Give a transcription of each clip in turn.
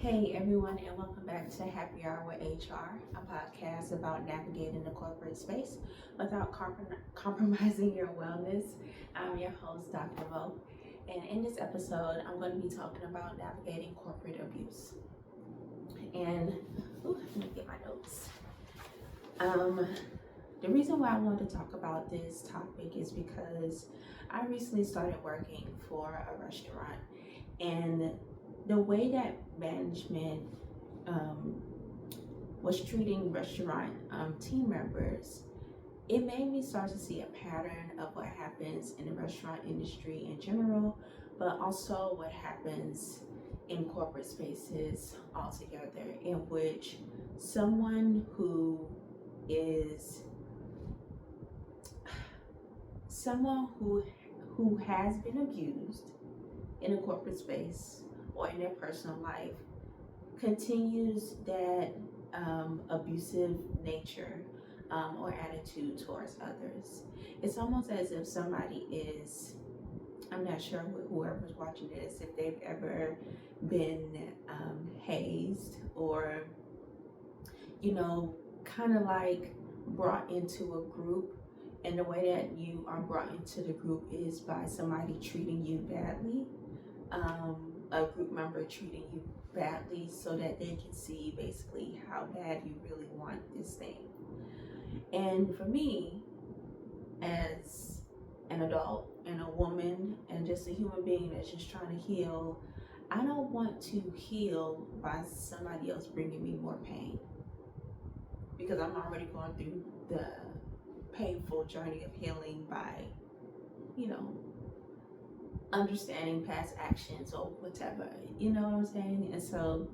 Hey everyone, and welcome back to Happy Hour with HR, a podcast about navigating the corporate space without compromising your wellness. I'm your host, Dr. Vo, and in this episode, I'm going to be talking about navigating corporate abuse. And let me get my notes. The reason why I wanted to talk about this topic is because I recently started working for a restaurant, and the way that management was treating restaurant team members, it made me start to see a pattern of what happens in the restaurant industry in general, but also what happens in corporate spaces altogether, in which someone who has been abused in a corporate space or in their personal life continues that abusive nature or attitude towards others. It's almost as if somebody is, I'm not sure whoever's watching this, if they've ever been hazed or, kind of like brought into a group. And the way that you are brought into the group is by somebody treating you badly, a group member treating you badly so that they can see basically how bad you really want this thing. And for me, as an adult and a woman and just a human being that's just trying to heal, I don't want to heal by somebody else bringing me more pain, because I'm already going through the painful journey of healing by, understanding past actions or whatever, you know what I'm saying? And so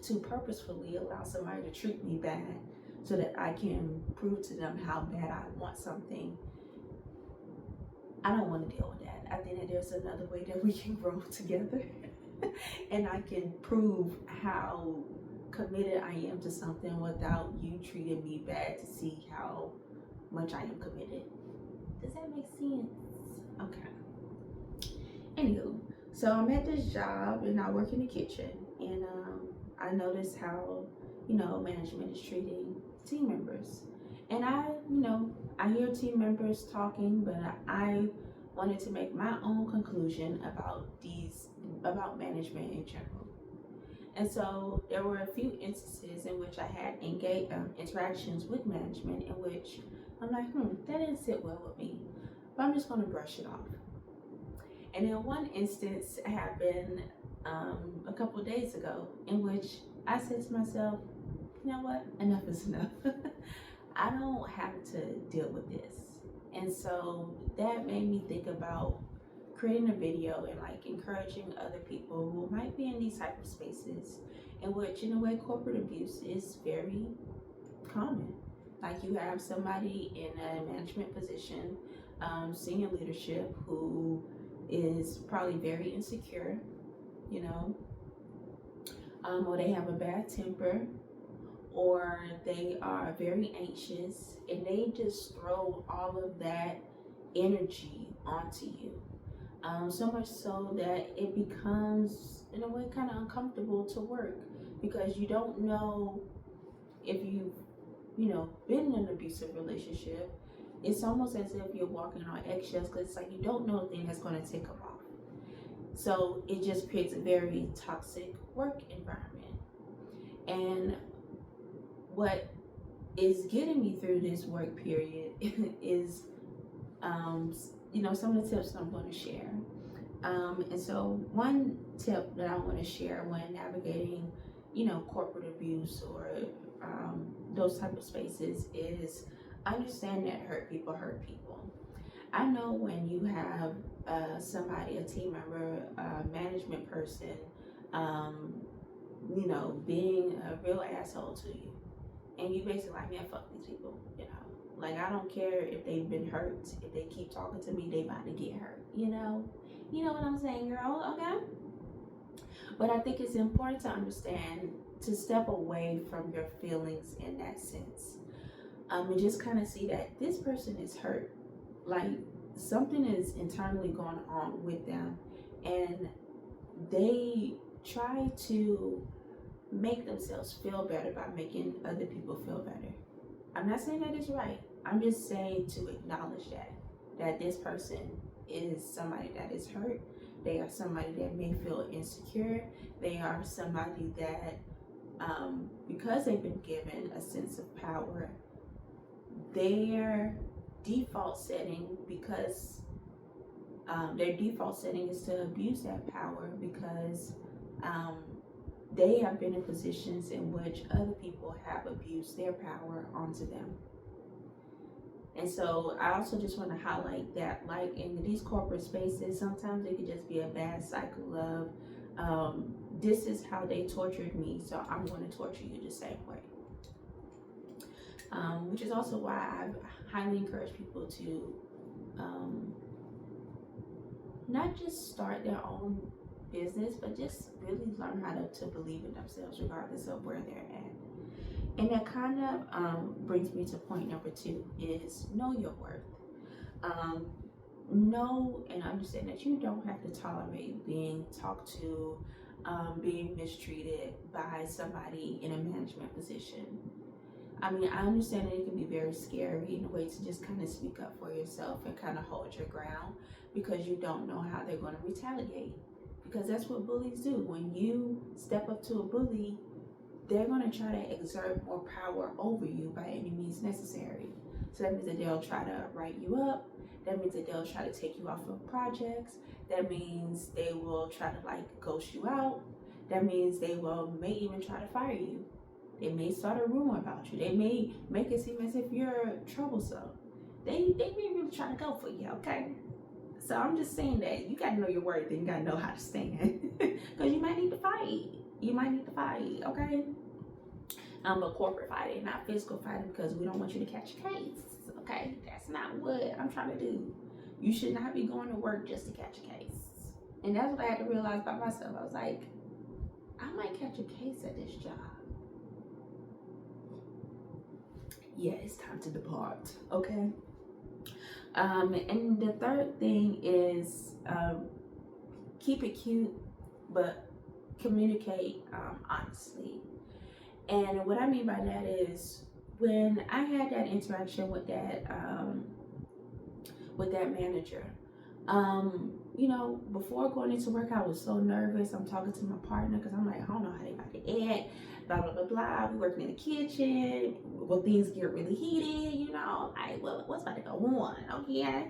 to purposefully allow somebody to treat me bad so that I can prove to them how bad I want something, I don't want to deal with that. I think that there's another way that we can grow together and I can prove how committed I am to something without you treating me bad to see how much I am committed. Does that make sense? Okay. Anywho, so I'm at this job and I work in the kitchen, and I notice how, management is treating team members. And I hear team members talking, but I wanted to make my own conclusion about management in general. And so there were a few instances in which I had interactions with management in which I'm like, that didn't sit well with me, but I'm just going to brush it off. And then one instance happened a couple of days ago in which I said to myself, you know what, enough is enough. I don't have to deal with this. And so that made me think about creating a video and like encouraging other people who might be in these type of spaces in which, in a way, corporate abuse is very common. Like, you have somebody in a management position, senior leadership, who is probably very insecure, or they have a bad temper, or they are very anxious, and they just throw all of that energy onto you. So much so that it becomes, in a way, kind of uncomfortable to work, because you don't know if you've, been in an abusive relationship. It's almost as if you're walking on eggshells, because it's like you don't know the thing that's going to take them off. So it just creates a very toxic work environment. And what is getting me through this work period is, some of the tips that I'm going to share. And so one tip that I want to share when navigating, corporate abuse or those type of spaces is understand that hurt people hurt people. I know when you have somebody, a team member, a management person, being a real asshole to you, and you basically like, man, fuck these people, like, I don't care if they've been hurt. If they keep talking to me, they about to get hurt, you know what I'm saying, girl? Okay. But I think it's important to understand, to step away from your feelings in that sense, and just kind of see that this person is hurt. Like, something is internally going on with them, and they try to make themselves feel better by making other people feel better. I'm not saying that it's right. I'm just saying to acknowledge that this person is somebody that is hurt. They are somebody that may feel insecure. They are somebody that, because they've been given a sense of power, their default setting, because their default setting is to abuse that power, because they have been in positions in which other people have abused their power onto them. And so I also just want to highlight that, like in these corporate spaces, sometimes it could just be a bad cycle of, this is how they tortured me, so I'm going to torture you the same way. Which is also why I highly encourage people to not just start their own business, but just really learn how to believe in themselves regardless of where they're at. And that kind of brings me to point number 2 is know your worth. Know and understand that you don't have to tolerate being talked to, being mistreated by somebody in a management position. I mean, I understand that it can be very scary in a way to just kind of speak up for yourself and kind of hold your ground, because you don't know how they're going to retaliate. Because that's what bullies do. When you step up to a bully, they're going to try to exert more power over you by any means necessary. So that means that they'll try to write you up. That means that they'll try to take you off of projects. That means they will try to like ghost you out. That means they may even try to fire you. They may start a rumor about you. They may make it seem as if you're troublesome. They may really try to go for you, okay? So I'm just saying that you got to know your worth and you got to know how to stand. Because you might need to fight. You might need to fight, okay? But corporate fighting, not physical fighting, because we don't want you to catch a case, okay? That's not what I'm trying to do. You should not be going to work just to catch a case. And that's what I had to realize by myself. I was like, I might catch a case at this job. Yeah, it's time to depart, okay? And the third thing is keep it cute, but communicate honestly. And what I mean by that is, when I had that interaction with that manager, you know, before going into work, I was so nervous. I'm talking to my partner because I'm like, I don't know how they about to act, blah, blah, blah, blah. We working in the kitchen. When things get really heated, you know, like, well, what's about to go on? Okay.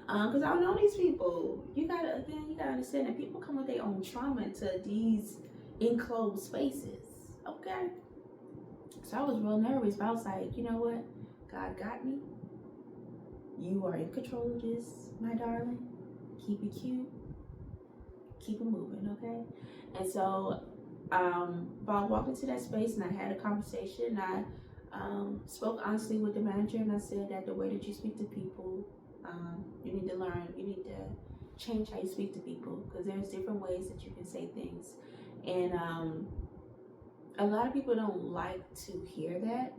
Because I don't know these people. You gotta understand that people come with their own trauma into these enclosed spaces. Okay. So I was real nervous, but I was like, you know what? God got me. You are in control of this, my darling. Keep it cute. Keep it moving, okay? And so by walking to that space and I had a conversation, I spoke honestly with the manager, and I said that the way that you speak to people, you need to learn, you need to change how you speak to people, because there's different ways that you can say things. And a lot of people don't like to hear that,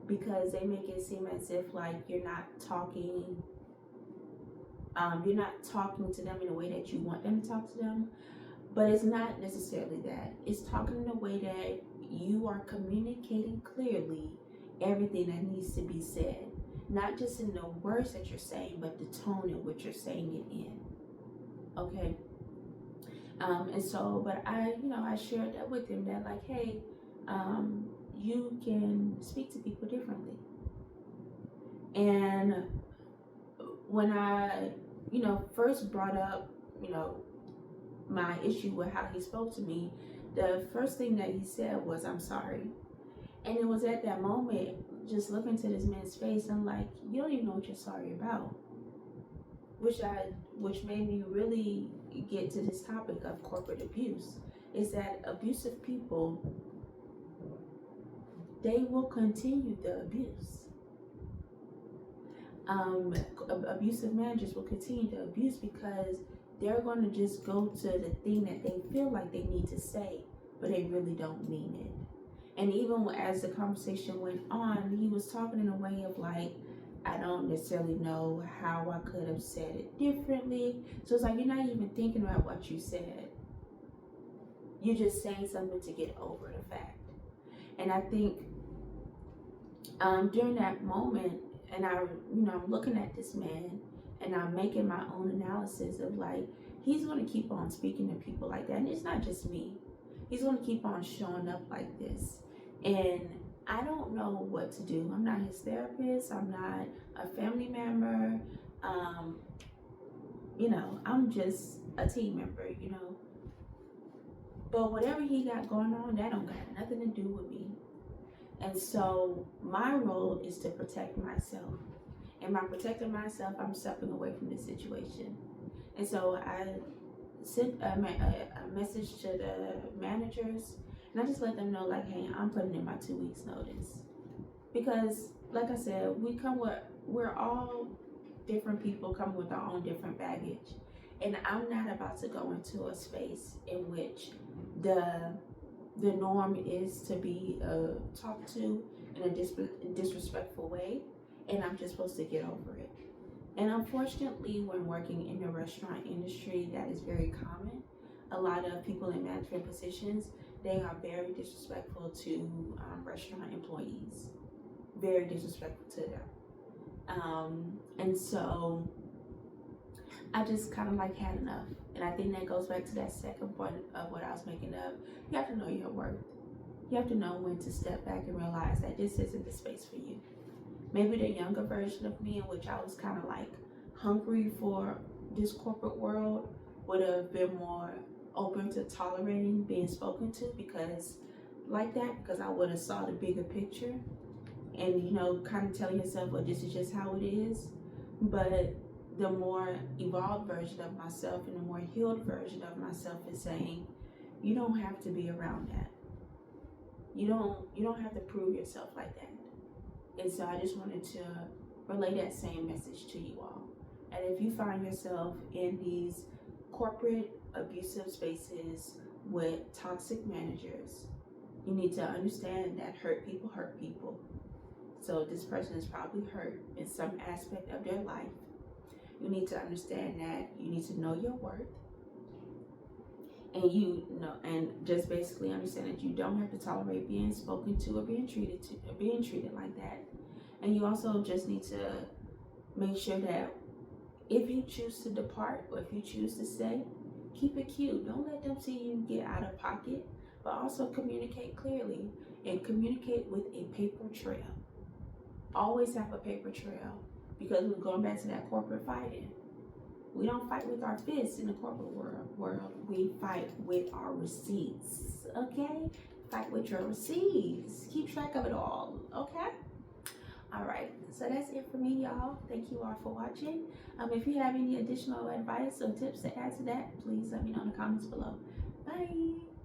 because they make it seem as if like you're not talking to them in a way that you want them to talk to them. But it's not necessarily that. It's talking in a way that you are communicating clearly everything that needs to be said, not just in the words that you're saying, but the tone in which you're saying it in. Okay. And so, but I shared that with him, that like, hey, you can speak to people differently. And when I, first brought up, my issue with how he spoke to me, the first thing that he said was, I'm sorry. And it was at that moment, just looking to this man's face, I'm like, you don't even know what you're sorry about. Which made me really get to this topic of corporate abuse, is that abusive people, they will continue the abuse. Abusive managers will continue to abuse because they're going to just go to the thing that they feel like they need to say, but they really don't mean it. And even as the conversation went on, he was talking in a way of like, I don't necessarily know how I could have said it differently. So it's like, you're not even thinking about what you said. You're just saying something to get over the fact. And I think during that moment, and I'm looking at this man, and I'm making my own analysis of like, he's going to keep on speaking to people like that. And it's not just me. He's going to keep on showing up like this. And I don't know what to do. I'm not his therapist. I'm not a family member. I'm just a team member, But whatever he got going on, that don't got nothing to do with me. And so my role is to protect myself. And by protecting myself, I'm stepping away from this situation. And so I sent a message to the managers, and I just let them know, like, hey, I'm putting in my 2 weeks notice. Because, like I said, we're all different people coming with our own different baggage. And I'm not about to go into a space in which the norm is to be talked to in a disrespectful way, and I'm just supposed to get over it. And unfortunately, when working in the restaurant industry, that is very common. A lot of people in management positions, they are very disrespectful to restaurant employees, very disrespectful to them. And so I just kind of like had enough. And I think that goes back to that second point of what I was making up. You have to know your worth. You have to know when to step back and realize that this isn't the space for you. Maybe the younger version of me, in which I was kind of like hungry for this corporate world, would have been more open to tolerating being spoken to because I would have saw the bigger picture and, kind of telling yourself, well, this is just how it is. But the more evolved version of myself and the more healed version of myself is saying, you don't have to be around that. You don't have to prove yourself like that. And so I just wanted to relay that same message to you all. And if you find yourself in these corporate abusive spaces with toxic managers, you need to understand that hurt people hurt people. So this person is probably hurt in some aspect of their life. You need to understand that you need to know your worth. And just basically understand that you don't have to tolerate being spoken to or being treated like that. And you also just need to make sure that if you choose to depart or if you choose to stay, keep it cute. Don't let them see you get out of pocket, but also communicate clearly and communicate with a paper trail. Always have a paper trail, because we're going back to that corporate fighting. We don't fight with our fists in the corporate world. We fight with our receipts, okay? Fight with your receipts. Keep track of it all, okay? All right, so that's it for me, y'all. Thank you all for watching. If you have any additional advice or tips to add to that, please let me know in the comments below. Bye.